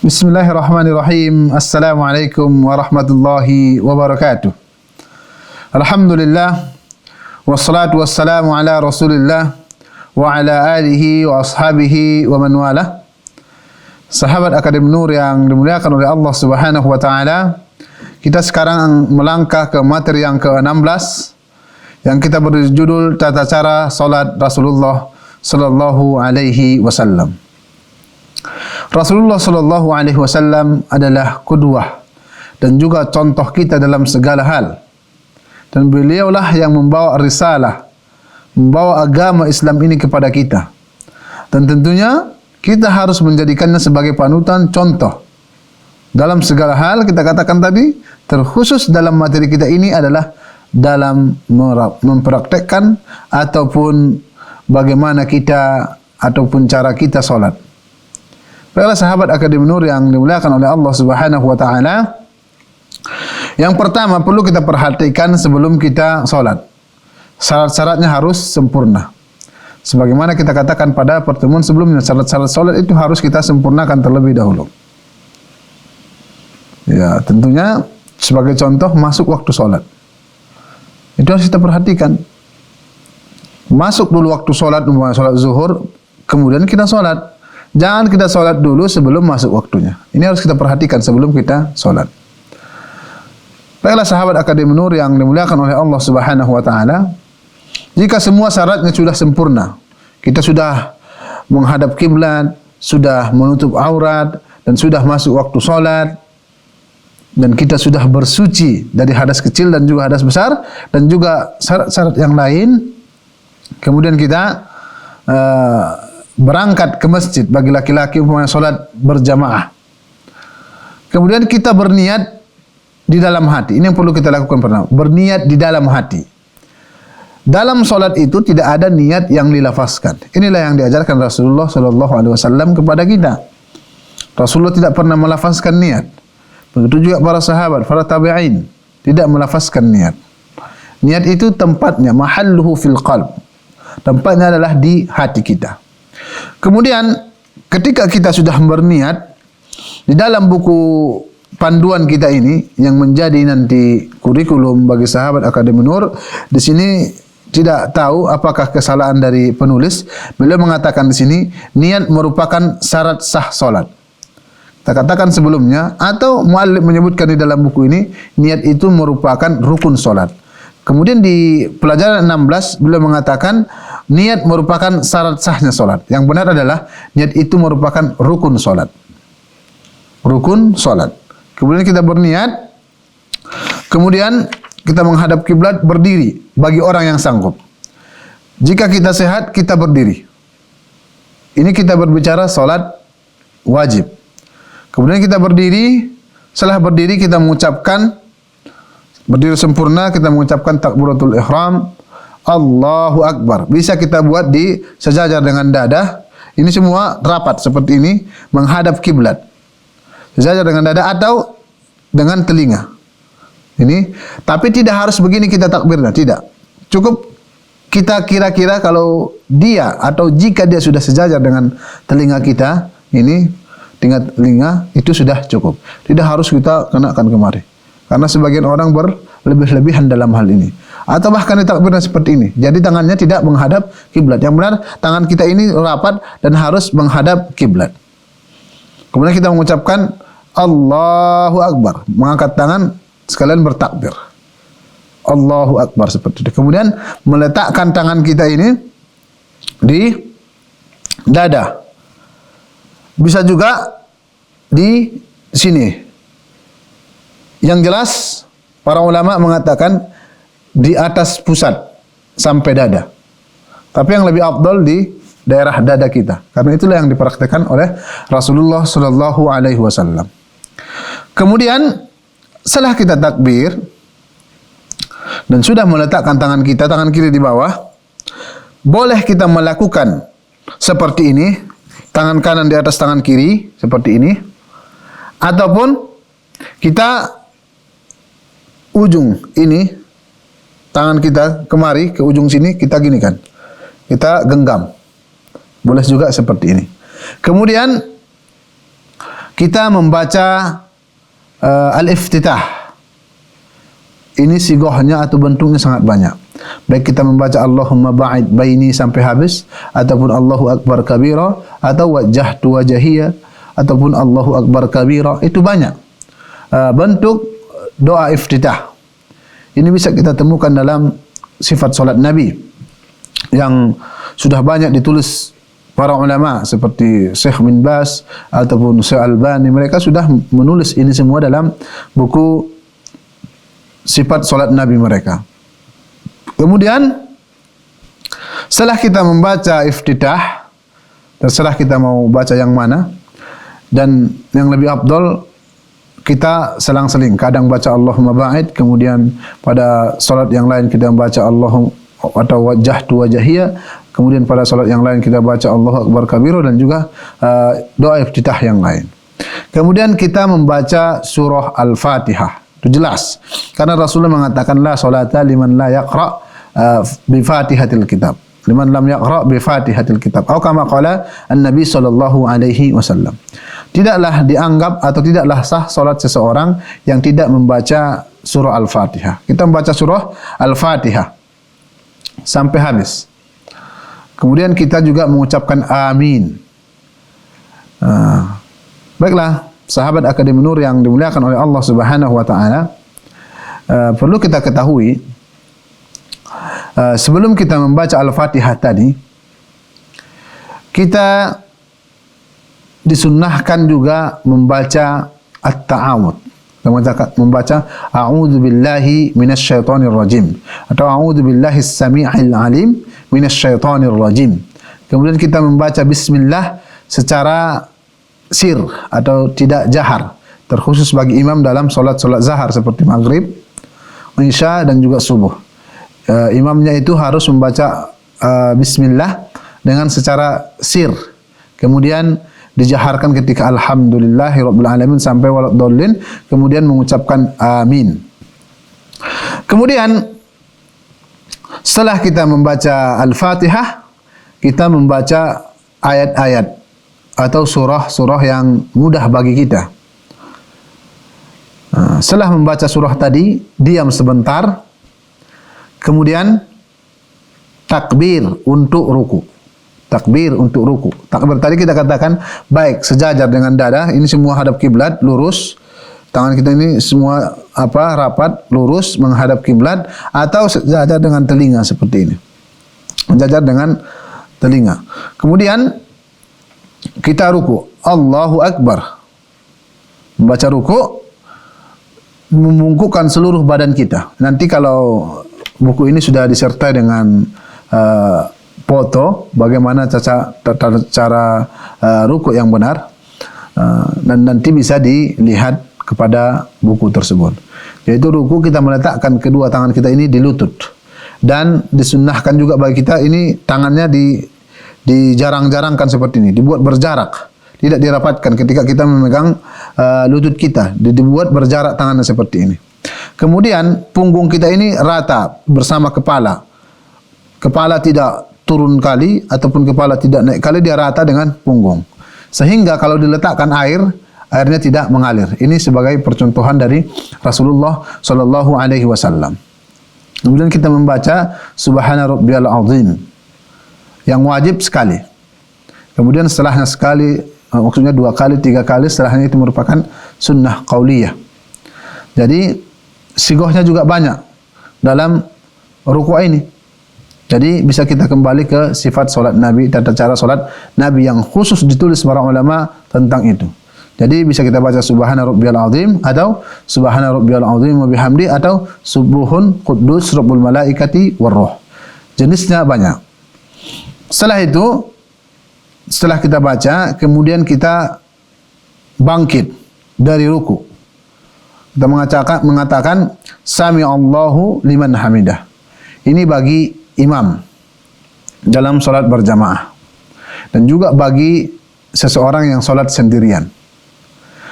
Bismillahirrahmanirrahim. Assalamualaikum warahmatullahi wabarakatuh. Alhamdulillah, wassalatu wassalamu ala Rasulillah wa ala alihi wa ashabihi wa man wala. Sahabat Akademi Nur yang dimuliakan oleh Allah Subhanahu wa taala, kita sekarang melangkah ke materi yang ke-16 yang kita beri judul tata cara salat Rasulullah sallallahu alaihi wasallam. Rasulullah sallallahu alaihi wasallam adalah qudwah dan juga contoh kita dalam segala hal. Dan beliaulah yang membawa risalah, membawa agama Islam ini kepada kita. Dan tentunya kita harus menjadikannya sebagai panutan, contoh. Dalam segala hal kita katakan tadi, terkhusus dalam materi kita ini adalah dalam mempraktekkan ataupun bagaimana kita ataupun cara kita salat. Baiklah sahabat Akademi Nur yang dimuliakan oleh Allah Subhanahu wa taala, yang pertama perlu kita perhatikan sebelum kita salat. Syarat-syaratnya harus sempurna. Sebagaimana kita katakan pada pertemuan sebelumnya, syarat-syarat salat itu harus kita sempurnakan terlebih dahulu. Ya, tentunya sebagai contoh masuk waktu salat. Itu harus kita perhatikan. Masuk dulu waktu salat, salat zuhur, kemudian kita salat. Jangan kita salat dulu sebelum masuk waktunya. Ini harus kita perhatikan sebelum kita salat. Baiklah sahabat Akademi Nur yang dimuliakan oleh Allah Subhanahu wa taala, jika semua syaratnya sudah sempurna, kita sudah menghadap kiblat, sudah menutup aurat dan sudah masuk waktu salat, dan kita sudah bersuci dari hadas kecil dan juga hadas besar dan juga syarat-syarat yang lain, kemudian kita berangkat ke masjid bagi laki-laki umpamanya salat berjamaah. Kemudian kita berniat di dalam hati. Ini yang perlu kita lakukan pertama. Berniat di dalam hati. Dalam salat itu tidak ada niat yang dilafazkan. Inilah yang diajarkan Rasulullah sallallahu alaihi wasallam kepada kita. Rasulullah tidak pernah melafazkan niat. Begitu juga para sahabat, para tabi'in tidak melafazkan niat. Niat itu tempatnya, mahalluhu fil qalb. Tempatnya adalah di hati kita. Kemudian ketika kita sudah berniat, di dalam buku panduan kita ini yang menjadi nanti kurikulum bagi sahabat Akademi Nur, di sini tidak tahu apakah kesalahan dari penulis. Beliau mengatakan di sini niat merupakan syarat sah salat. Kita katakan sebelumnya, atau muallif menyebutkan di dalam buku ini, niat itu merupakan rukun salat. Kemudian di pelajaran 16 beliau mengatakan niat merupakan syarat sahnya salat. Yang benar adalah niat itu merupakan rukun salat. Rukun salat. Kemudian kita berniat, kemudian kita menghadap kiblat, berdiri bagi orang yang sanggup. Jika kita sehat, kita berdiri. Ini kita berbicara salat wajib. Kemudian kita berdiri, setelah berdiri kita mengucapkan, berdiri sempurna, kita mengucapkan takbiratul ihram, Allahu Akbar. Bisa kita buat di sejajar dengan dada. Ini semua rapat seperti ini, menghadap kiblat. Sejajar dengan dada atau dengan telinga. Ini, tapi tidak harus begini kita takbirnya, tidak. Cukup kita kira-kira kalau dia atau jika dia sudah sejajar dengan telinga kita, ini telinga itu sudah cukup. Tidak harus kita kenakan kemari. Karena sebagian orang berlebih-lebihan dalam hal ini. Atau bahkan ditakbirnya seperti ini. Jadi tangannya tidak menghadap kiblat. Yang benar, tangan kita ini rapat dan harus menghadap kiblat. Kemudian kita mengucapkan Allahu Akbar. Mengangkat tangan sekalian bertakbir. Allahu Akbar seperti itu. Kemudian meletakkan tangan kita ini di dada. Bisa juga di sini. Yang jelas para ulama mengatakan di atas pusat sampai dada. Tapi yang lebih afdal di daerah dada kita. Karena itulah yang dipraktikkan oleh Rasulullah sallallahu alaihi wasallam. Kemudian setelah kita takbir dan sudah meletakkan tangan kita, tangan kiri di bawah, boleh kita melakukan seperti ini, tangan kanan di atas tangan kiri seperti ini, ataupun kita ujung ini, tangan kita kemari ke ujung sini, kita gini kan, kita genggam. Boleh juga seperti ini. Kemudian kita membaca al-iftitah. Ini sigohnya atau bentuknya sangat banyak. Baik kita membaca Allahumma ba'id baini sampai habis, ataupun Allahu Akbar kabira, atau wajjahtu wajhiyya, ataupun Allahu Akbar kabira. Itu banyak bentuk doa iftitah. Ini bisa kita temukan dalam sifat solat Nabi yang sudah banyak ditulis para ulama seperti Syekh bin Baz ataupun Syekh Albani. Mereka sudah menulis ini semua dalam buku sifat solat Nabi mereka. Kemudian setelah kita membaca iftitah, terserah kita mau baca yang mana, dan yang lebih afdal kita selang-seling. Kadang baca Allahumma ba'id, kemudian pada salat yang lain kita baca Allahumma atau wajjahtu wajhiyya, kemudian pada salat yang lain kita baca Allahu Akbar kabira, dan juga doa iftitah yang lain. Kemudian kita membaca surah Al-Fatihah. Itu jelas. Karena Rasulullah mengatakan la salata liman la yaqra bi Fatihatil kitab. Liman lam yaqra bi Fatihatil kitab. Atau kama qala An-Nabi sallallahu alaihi wasallam. Tidaklah dianggap atau tidaklah sah salat seseorang yang tidak membaca surah Al-Fatihah. Kita membaca surah Al-Fatihah sampai habis. Kemudian kita juga mengucapkan amin. Baiklah, sahabat Akademi Nur yang dimuliakan oleh Allah Subhanahu wa taala, perlu kita ketahui sebelum kita membaca Al-Fatihah tadi, kita disunnahkan juga membaca at-ta'awud. Membaca a'udzu billahi minasyaitonir rajim atau a'udzu billahis samii'il alim minasyaitonir rajim. Kemudian kita membaca bismillah secara sir atau tidak jahar, terkhusus bagi imam dalam solat-solat zahar seperti maghrib, isya dan juga subuh. Imamnya itu harus membaca bismillah dengan secara sir. Kemudian dijaharkan ketika alhamdulillahirabbil alamin sampai waladdallin, kemudian mengucapkan amin. Kemudian setelah kita membaca Al-Fatihah, kita membaca ayat-ayat atau surah-surah yang mudah bagi kita. Setelah membaca surah tadi, diam sebentar, kemudian takbir untuk ruku. Takbir untuk ruku. Takbir tadi kita katakan baik sejajar dengan dada, ini semua hadap kiblat, lurus. Tangan kita ini semua rapat, lurus menghadap kiblat, atau sejajar dengan telinga seperti ini. Sejajar dengan telinga. Kemudian kita ruku. Allahu Akbar. Membaca ruku, membungkukkan seluruh badan kita. Nanti kalau buku ini sudah disertai dengan foto bagaimana cara ruku yang benar, dan nanti bisa dilihat kepada buku tersebut. Yaitu ruku kita meletakkan kedua tangan kita ini di lutut, dan disunnahkan juga bagi kita ini tangannya dijarang-jarangkan seperti ini, dibuat berjarak, tidak dirapatkan ketika kita memegang lutut kita, dibuat berjarak tangannya seperti ini. Kemudian punggung kita ini rata bersama kepala. Kepala tidak turun kali ataupun kepala tidak naik kali, dia rata dengan punggung. Sehingga kalau diletakkan airnya tidak mengalir. Ini sebagai percontohan dari Rasulullah sallallahu alaihi wasallam. Kemudian kita membaca Subhana rabbiyal azim yang wajib sekali. Kemudian setelahnya sekali, maksudnya 2 kali, 3 kali, setelahnya itu merupakan sunnah qauliyah. Jadi sigohnya juga banyak dalam ruku' ini. Jadi bisa kita kembali ke sifat solat Nabi, tata cara solat Nabi yang khusus ditulis para ulama tentang itu. Jadi bisa kita baca Subhana rabbiyal azim, atau Subhana rabbiyal azim wa bihamdi, atau Subuhun quddus rabbul malaikati warruh. Jenisnya banyak. Setelah itu, setelah kita baca, kemudian kita bangkit dari ruku. Kita mengatakan Sami Allahu liman hamidah. Ini bagi imam dalam solat berjamaah, dan juga bagi seseorang yang solat sendirian.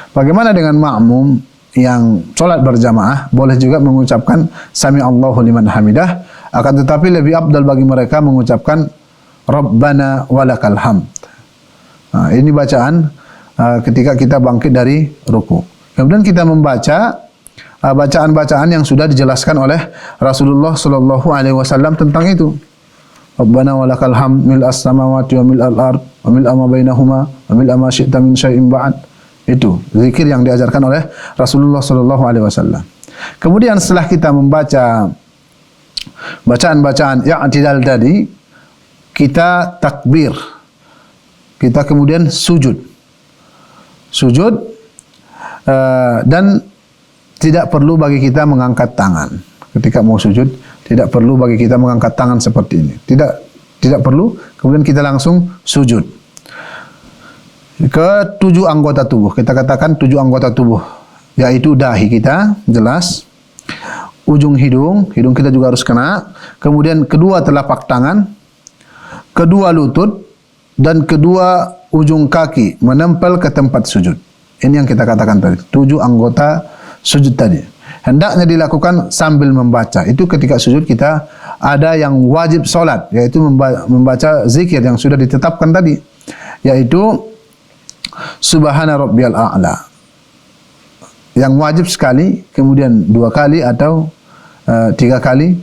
Bagaimana dengan makmum yang solat berjamaah? Boleh juga mengucapkan Sami Allahu liman hamidah, akan tetapi lebih afdal bagi mereka mengucapkan Rabbana walakal hamd. Ini bacaan ketika kita bangkit dari ruku. Kemudian kita membaca bacaan-bacaan yang sudah dijelaskan oleh Rasulullah sallallahu alaihi wasallam tentang itu. Rabbana walakal hamd mil'as samawati wa mil'al ard wa mil'a ma bainahuma wa mil'a ma syi'ta min syai'in ba'd. Itu zikir yang diajarkan oleh Rasulullah sallallahu alaihi wasallam. Kemudian setelah kita membaca bacaan-bacaan i'tidal tadi, kita takbir. Kita kemudian sujud. Dan tidak perlu bagi kita mengangkat tangan. Ketika mau sujud, tidak perlu bagi kita mengangkat tangan seperti ini. Tidak perlu, kemudian kita langsung sujud. Ke 7 anggota tubuh. Kita katakan 7 anggota tubuh, yaitu dahi kita, jelas. Ujung hidung kita juga harus kena. Kemudian kedua telapak tangan, kedua lutut, dan kedua ujung kaki menempel ke tempat sujud. Ini yang kita katakan tadi, 7 anggota sujud tadi. Hendaknya dilakukan sambil membaca. Itu ketika sujud kita ada yang wajib solat, yaitu membaca zikir yang sudah ditetapkan tadi, yaitu Subhana Rabbiyal A'la. Yang wajib sekali, kemudian 2 kali atau 3 kali,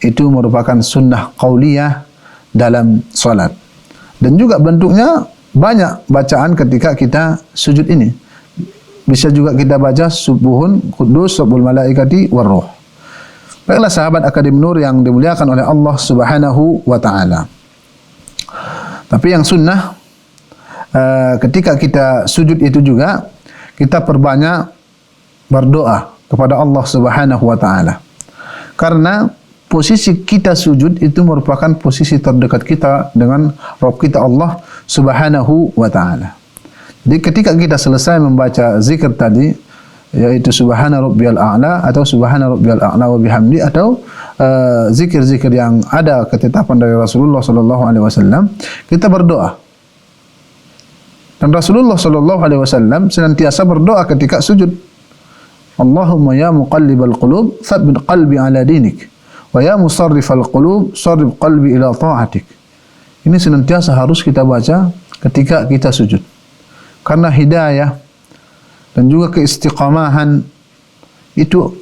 itu merupakan sunnah qauliyah dalam solat. Dan juga bentuknya banyak bacaan ketika kita sujud ini. Bisa juga kita baca subuhun kudus rabbul malaikati warruh. Baiklah sahabat Akademi Nur yang dimuliakan oleh Allah Subhanahu wa taala. Tapi yang sunnah ketika kita sujud itu juga kita perbanyak berdoa kepada Allah Subhanahu wa taala. Karena posisi kita sujud itu merupakan posisi terdekat kita dengan Rabb kita Allah Subhanahu wa taala. Jadi ketika kita selesai membaca zikir tadi, yaitu Subhana Rabbiyal A'la atau Subhana Rabbiyal A'la wa bihamdi, atau zikir-zikir yang ada ketetapan dari Rasulullah sallallahu alaihi wasallam, kita berdoa. Dan Rasulullah sallallahu alaihi wasallam senantiasa berdoa ketika sujud. Allahumma ya muqallibal qulub, tsabbit qalbi ala dinik. Wa ya musarrifal qulub, sarrif qalbi ila ta'atik. Ini senantiasa harus kita baca ketika kita sujud. Karena hidayah dan juga keistiqamahan itu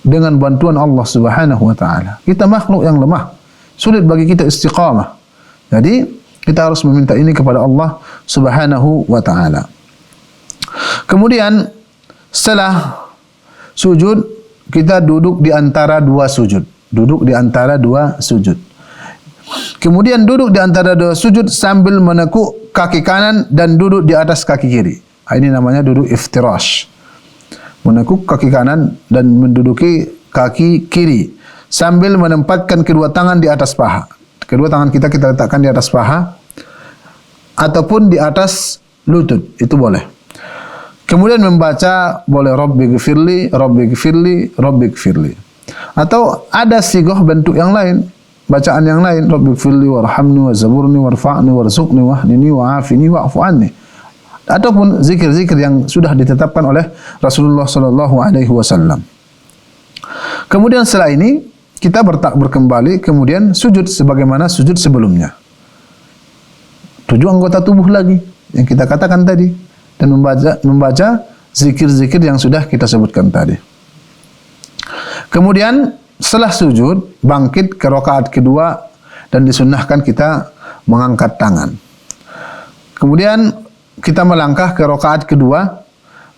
dengan bantuan Allah Subhanahu wa taala. Kita makhluk yang lemah, sulit bagi kita istiqamah. Jadi kita harus meminta ini kepada Allah Subhanahu wa taala. Kemudian setelah sujud, kita duduk di antara 2 sujud. Duduk di antara 2 sujud. Kemudian duduk di antara 2 sujud sambil menekuk kaki kanan dan duduk di atas kaki kiri. Ini namanya duduk iftirash. Menekuk kaki kanan dan menduduki kaki kiri sambil menempatkan kedua tangan di atas paha. Kedua tangan kita letakkan di atas paha ataupun di atas lutut, itu boleh. Kemudian membaca boleh Rabbighfirli, Rabbighfirli, Rabbighfirli. Atau ada sigoh bentuk yang lain, bacaan yang lain, Rabbighfirli warhamni wazaburni warfa'ni warzuqni wahdini wa'afini wa'fu anni. Ataupun zikir-zikir yang sudah ditetapkan oleh Rasulullah sallallahu alaihi wasallam. Kemudian setelah ini kita bertakbir kembali, kemudian sujud sebagaimana sujud sebelumnya. 7 anggota tubuh lagi yang kita katakan tadi, dan membaca zikir-zikir yang sudah kita sebutkan tadi. Kemudian setelah sujud, bangkit ke rakaat kedua dan disunnahkan kita mengangkat tangan. Kemudian kita melangkah ke rakaat kedua,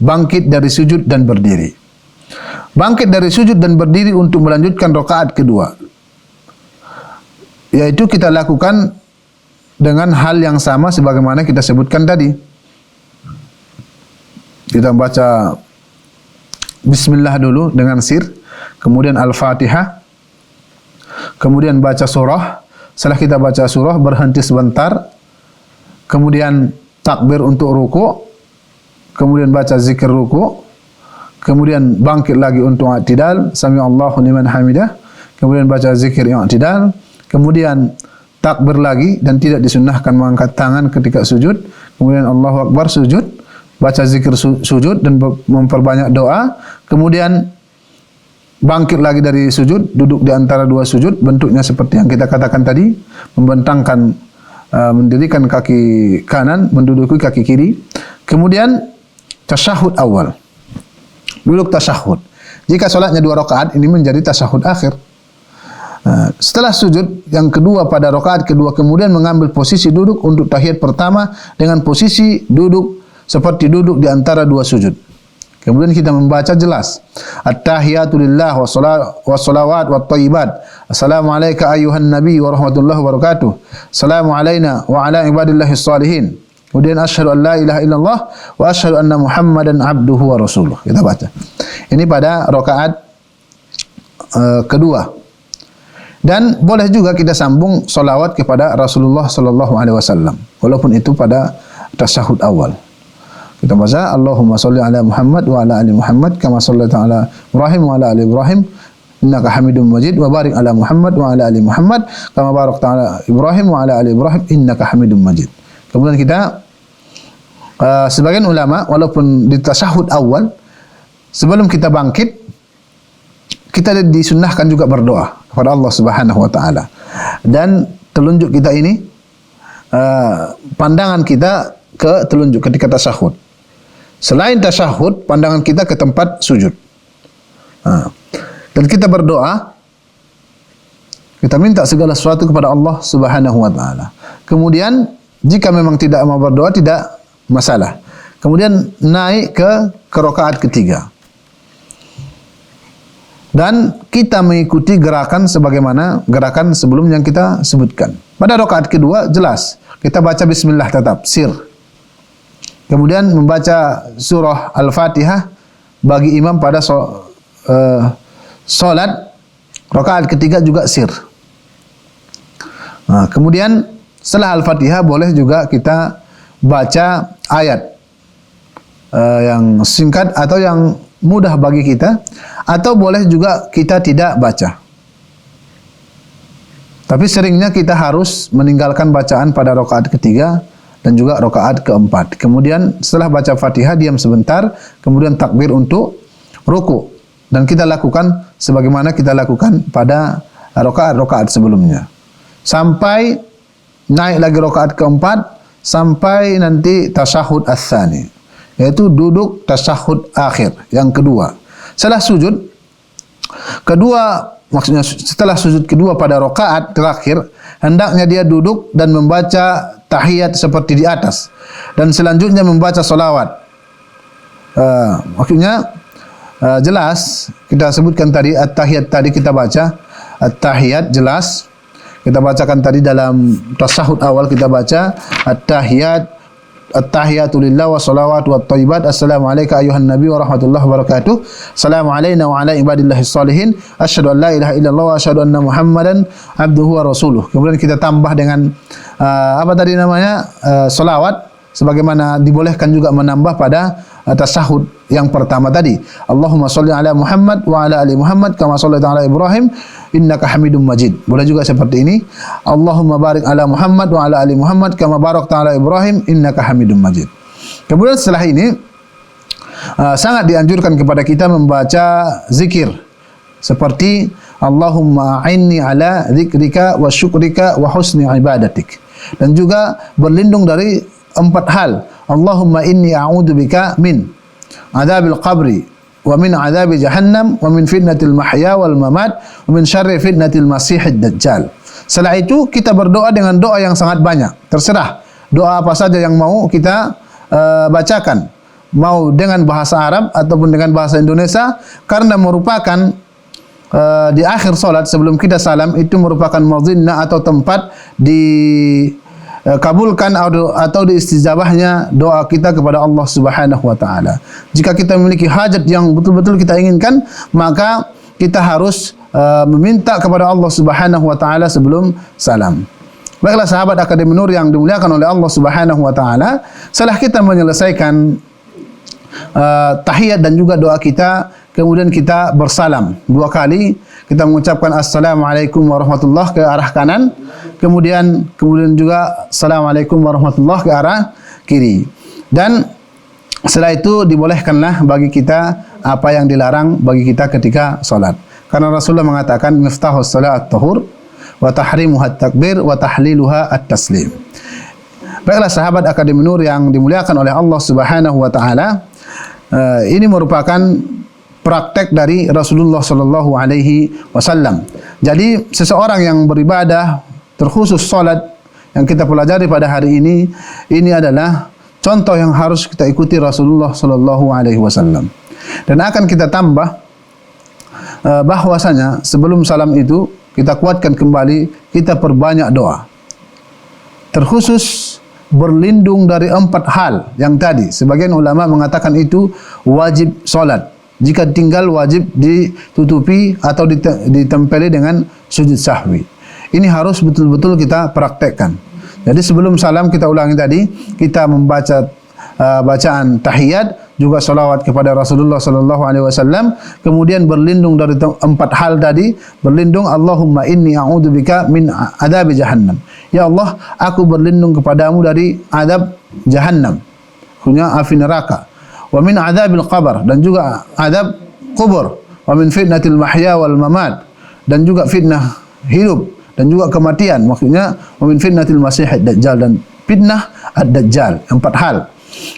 bangkit dari sujud dan berdiri. Bangkit dari sujud dan berdiri untuk melanjutkan rakaat kedua, yaitu kita lakukan dengan hal yang sama sebagaimana kita sebutkan tadi. Kita baca Bismillah dulu dengan sir, kemudian Al-Fatihah, kemudian baca surah. Setelah kita baca surah, berhenti sebentar, kemudian takbir untuk ruku', kemudian baca zikir ruku', kemudian bangkit lagi untuk i'tidal, Sami Allahu liman hamidah, kemudian baca zikir i'tidal, kemudian takbir lagi dan tidak disunnahkan mengangkat tangan ketika sujud, kemudian Allahu Akbar sujud, baca zikir sujud dan memperbanyak doa, kemudian bangkit lagi dari sujud, duduk di antara 2 sujud, bentuknya seperti yang kita katakan tadi, membentangkan, mendirikan kaki kanan, menduduki kaki kiri, Kemudian tasyahud awal. Duduk tasyahud. Jika solatnya 2 rakaat, ini menjadi tasyahud akhir. Setelah sujud yang kedua pada rakaat kedua, kemudian mengambil posisi duduk untuk tahiyat pertama dengan posisi duduk seperti duduk di antara 2 sujud. Kemudian kita membaca jelas. At-tahiyatu lillah wa salawat wa thayyibat. Assalamu alayka ayyuhan nabi wa rahmatullahi wa barakatuh. Assalamu alayna wa ala ibadillahi salihin. Kemudian asyhadu an la ilaha illallah wa asyhadu anna Muhammadan abduhu wa rasuluh. Kita baca. Ini pada rakaat kedua. Dan boleh juga kita sambung solawat kepada Rasulullah sallallahu alaihi wasallam walaupun itu pada tasyahud awal. Kita baca Allahumma shalli ala Muhammad wa ala ali Muhammad kama shallaita ala Ibrahim wa ala ali Ibrahim innaka Hamidum Majid wa barik ala Muhammad wa ala ali Muhammad kama barakta ala Ibrahim wa ala ali Ibrahim innaka Hamidum Majid. Kemudian kita sebagian ulama walaupun di tasyahud awal sebelum kita bangkit kita disunnahkan juga berdoa kepada Allah Subhanahu wa taala. Dan telunjuk kita ini pandangan kita ke telunjuk ketika tasyahud. Selain tasyahud, pandangan kita ke tempat sujud. Dan kita berdoa, kita minta segala sesuatu kepada Allah Subhanahu wa taala. Kemudian jika memang tidak mau berdoa tidak masalah. Kemudian naik ke rakaat ketiga. Dan kita mengikuti gerakan sebagaimana gerakan sebelum yang kita sebutkan. Pada rakaat kedua jelas kita baca bismillah tetap sir. Kemudian membaca surah Al-Fatihah bagi imam pada solat rakaat ketiga juga sir. Kemudian setelah Al-Fatihah boleh juga kita baca ayat yang singkat atau yang mudah bagi kita, atau boleh juga kita tidak baca. Tapi seringnya kita harus meninggalkan bacaan pada rakaat ketiga dan juga rakaat keempat. Kemudian setelah baca Fatihah diam sebentar, kemudian takbir untuk ruku. Dan kita lakukan sebagaimana kita lakukan pada rakaat-rakaat sebelumnya. Sampai naik lagi rakaat keempat sampai nanti tasyahud ats-tsani. Yaitu duduk tasyahud akhir yang kedua. Setelah sujud kedua, maksudnya setelah sujud kedua pada rakaat terakhir, hendaknya dia duduk dan membaca tahiyat seperti di atas dan selanjutnya membaca salawat. Maksudnya jelas kita sebutkan tadi at-tahiyat tadi kita baca at-tahiyat jelas kita bacakan tadi dalam tasyahud awal kita baca at-tahiyat at-tahiyatu lillah wa salawatu wat thayyibat. Assalamu alayka ayyuhan nabi wa rahmatullahi wa barakatuh. Assalamu alayna wa ala ibadillahi salihin. Asyhadu an la ilaha illallah wa asyhadu anna Muhammadan abduhu wa rasuluh. Kemudian kita tambah dengan apa tadi namanya? Salawat sebagaimana dibolehkan juga menambah pada tasyahud yang pertama tadi. Allahumma shalli ala Muhammad wa ala ali Muhammad kama shallaita ala Ibrahim innaka Hamidum Majid. Boleh juga seperti ini. Allahumma barik ala Muhammad wa ala ali Muhammad kama barakta ala Ibrahim innaka Hamidum Majid. Kemudian setelah ini sangat dianjurkan kepada kita membaca zikir seperti Allahumma a'inni ala dzikrika wa syukrika wa husni ibadatik. Dan juga berlindung dari 4 hal. Allahumma inni a'udzubika min adzabil qabri wa min adzabi jahannam wa min fitnatil mahya wal mamat wa min syarri fitnatil masiihid dajjal. Setelah itu kita berdoa dengan doa yang sangat banyak. Terserah doa apa saja yang mau kita bacakan. Mau dengan bahasa Arab ataupun dengan bahasa Indonesia, karena merupakan di akhir solat sebelum kita salam itu merupakan mauzinna atau tempat kabulkan atau diistijabahnya doa kita kepada Allah Subhanahu wa taala. Jika kita memiliki hajat yang betul-betul kita inginkan, maka kita harus meminta kepada Allah Subhanahu wa taala sebelum salam. Baiklah sahabat Akademi Nur yang dimuliakan oleh Allah Subhanahu wa taala, setelah kita menyelesaikan tahiyat dan juga doa kita, kemudian kita bersalam 2 kali. Kita mengucapkan Assalamualaikum warahmatullahi ke arah kanan, kemudian juga Assalamualaikum warahmatullahi ke arah kiri. Dan setelah itu dibolehkanlah bagi kita apa yang dilarang bagi kita ketika salat. Karena Rasulullah mengatakan miftahus salat at-tahur wa tahrimuha at-takbir wa tahliluha at-taslim. Baiklah sahabat Akademi Nur yang dimuliakan oleh Allah Subhanahu wa taala, ini merupakan praktek dari Rasulullah sallallahu alaihi wasallam. Jadi seseorang yang beribadah terkhusus salat yang kita pelajari pada hari ini adalah contoh yang harus kita ikuti Rasulullah sallallahu alaihi wasallam. Dan akan kita tambah bahwasanya sebelum salam itu kita kuatkan kembali, kita perbanyak doa. Terkhusus berlindung dari 4 hal yang tadi. Sebagian ulama mengatakan itu wajib solat. Jika tinggal wajib ditutupi atau ditempeli dengan sujud sahwi. Ini harus betul-betul kita praktekkan. Jadi sebelum salam kita ulangi tadi, kita membaca bacaan tahiyat, juga salawat kepada Rasulullah sallallahu alaihi wasallam, kemudian berlindung dari 4 hal tadi, berlindung Allahumma inni a'udzubika min adzab jahannam. Ya Allah, aku berlindung kepadamu dari azab jahannam, punya api neraka. Wa min adzabil qabr, dan juga azab kubur. Wa min fitnatil mahya wal mamat, dan juga fitnah hidup dan juga kematian. Maksudnya wa min fitnatil masihid dajjal, dan fitnah ad-dajjal. 4 hal.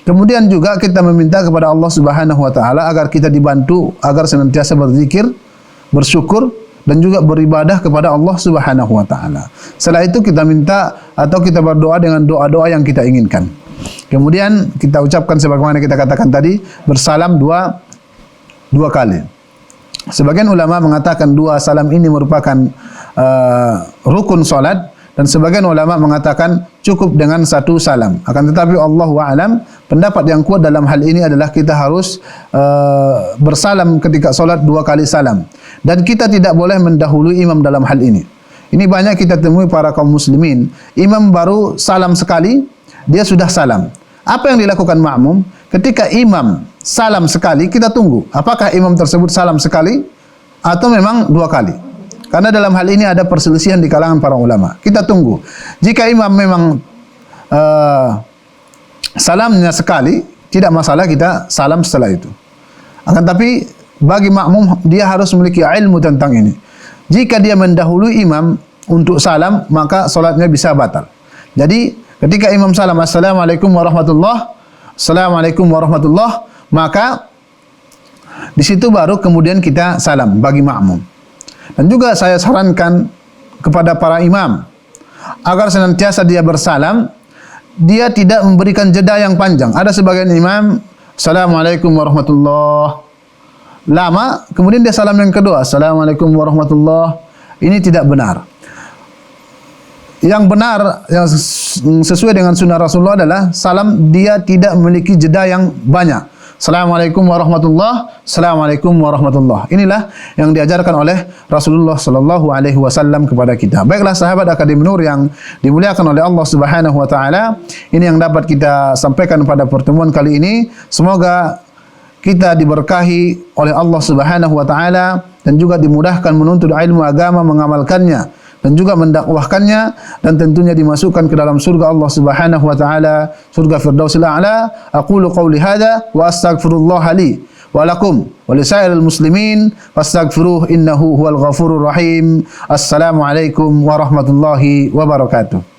Kemudian juga kita meminta kepada Allah Subhanahu wa taala agar kita dibantu agar senantiasa berzikir, bersyukur dan juga beribadah kepada Allah Subhanahu wa taala. Setelah itu kita minta atau kita berdoa dengan doa-doa yang kita inginkan. Kemudian kita ucapkan sebagaimana kita katakan tadi, bersalam dua kali. Sebagian ulama mengatakan 2 salam ini merupakan rukun salat, dan sebagian ulama mengatakan cukup dengan 1 salam. Akan tetapi Allahu a'lam, pendapat yang kuat dalam hal ini adalah kita harus bersalam ketika solat 2 kali salam. Dan kita tidak boleh mendahului imam dalam hal ini. Ini banyak kita temui para kaum muslimin. Imam baru salam sekali, dia sudah salam. Apa yang dilakukan makmum? Ketika imam salam sekali, kita tunggu. Apakah imam tersebut salam sekali atau memang 2 kali? Karena dalam hal ini ada perselisihan di kalangan para ulama. Kita tunggu. Jika imam memang salamnya sekali, tidak masalah kita salam setelah itu. Akan tapi bagi makmum, dia harus memiliki ilmu tentang ini. Jika dia mendahului imam untuk salam, maka solatnya bisa batal. Jadi ketika imam salam, Assalamualaikum warahmatullahi, Assalamualaikum warahmatullahi, maka di situ baru kemudian kita salam bagi makmum. Dan juga saya sarankan kepada para imam agar senantiasa dia bersalam, dia tidak memberikan jeda yang panjang. Ada sebagian imam, Assalamualaikum warahmatullahi, lama, kemudian dia salam yang kedua, Assalamualaikum warahmatullahi. Ini tidak benar. Yang benar, yang sesuai dengan sunnah Rasulullah adalah salam dia tidak memiliki jeda yang banyak. Assalamualaikum warahmatullahi, Assalamualaikum warahmatullahi. Inilah yang diajarkan oleh Rasulullah sallallahu alaihi wasallam kepada kita. Baiklah sahabat Akademi Nur yang dimuliakan oleh Allah Subhanahu wa taala, ini yang dapat kita sampaikan pada pertemuan kali ini. Semoga kita diberkahi oleh Allah Subhanahu wa taala dan juga dimudahkan menuntut ilmu agama, mengamalkannya dan juga mendakwahkannya, dan tentunya dimasukkan ke dalam surga Allah Subhanahu wa taala, surga Firdausil A'la. Aqulu qawli hadza wa astaghfirullah li wa lakum wa lisairil muslimin fastaghfiruhu innahu huwal ghafurur rahim. Assalamu alaikum warahmatullahi wabarakatuh.